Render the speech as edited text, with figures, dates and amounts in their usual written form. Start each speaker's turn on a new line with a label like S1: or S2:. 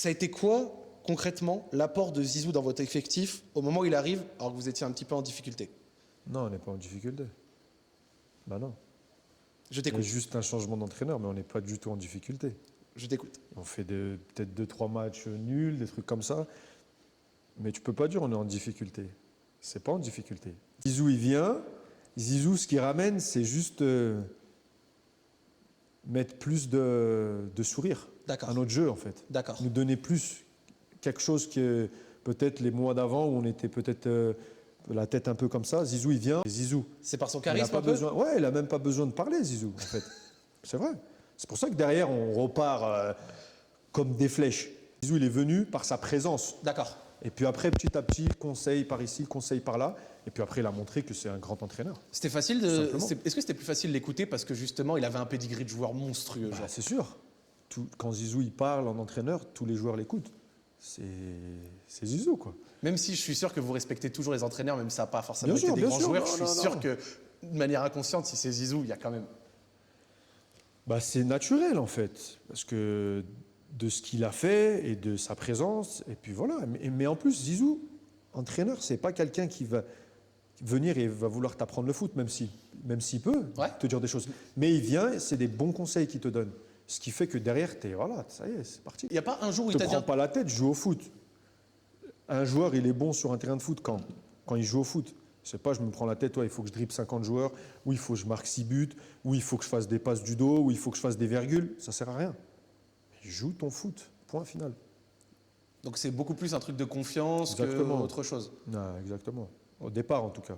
S1: Ça a été quoi, concrètement, l'apport de Zizou dans votre effectif au moment où il arrive, alors que vous étiez un petit peu en difficulté?
S2: Non, on n'est pas en difficulté. Bah non.
S1: Je
S2: Il y a
S1: t'écoute.
S2: juste un changement d'entraîneur, mais on n'est pas du tout en difficulté.
S1: Je t'écoute.
S2: On fait peut-être 2-3 matchs nuls, des trucs comme ça. Mais tu peux pas dire on est en difficulté. C'est pas en difficulté. Zizou, il vient. Zizou, ce qu'il ramène, c'est juste mettre plus de sourire
S1: D'accord.
S2: à notre jeu, en fait.
S1: D'accord.
S2: Nous donner plus quelque chose que peut-être les mois d'avant où on était peut-être la tête un peu comme ça. Zizou, il vient. Zizou,
S1: C'est par son
S2: il a
S1: charisme
S2: pas
S1: un peu?
S2: besoin. Ouais, il a même pas besoin de parler, Zizou, en fait. C'est vrai. C'est pour ça que derrière, on repart comme des flèches. Zizou, il est venu par sa présence.
S1: D'accord.
S2: Et puis après, petit à petit, conseil par ici, conseil par là. Et puis après, il a montré que c'est un grand entraîneur.
S1: C'était facile
S2: Simplement.
S1: Est-ce que c'était plus facile d'écouter parce que justement il avait un pedigree de joueur monstrueux, genre?
S2: C'est sûr. Quand Zizou il parle en entraîneur, tous les joueurs l'écoutent. C'est Zizou, quoi.
S1: Même si je suis sûr que vous respectez toujours les entraîneurs, même si ça n'a pas forcément
S2: Bien
S1: été
S2: sûr,
S1: des
S2: bien
S1: grands
S2: sûr.
S1: joueurs,
S2: Non,
S1: je
S2: non,
S1: suis sûr
S2: non.
S1: que de manière inconsciente, si c'est Zizou, il y a quand même.
S2: C'est naturel, en fait. Parce que de ce qu'il a fait et de sa présence. Et puis voilà. Mais en plus, Zizou, entraîneur, c'est pas quelqu'un qui va venir et va vouloir t'apprendre le foot, même s'il peut
S1: Ouais.
S2: te dire des choses. Mais il vient, c'est des bons conseils qu'il te donne. Ce qui fait que derrière, voilà, ça y est, c'est parti.
S1: Il n'y a pas un jour où
S2: Ne
S1: il
S2: te
S1: t'a dit.
S2: prends pas la tête, joue au foot. Un joueur, il est bon sur un terrain de foot quand il joue au foot. Je sais pas, je me prends la tête, il faut que je dribble 50 joueurs, ou il faut que je marque 6 buts, ou il faut que je fasse des passes du dos, ou il faut que je fasse des virgules. Ça sert à rien. Joue ton foot, point final.
S1: Donc c'est beaucoup plus un truc de confiance
S2: Exactement.
S1: qu'autre chose.
S2: Non, exactement. Au départ, en tout cas.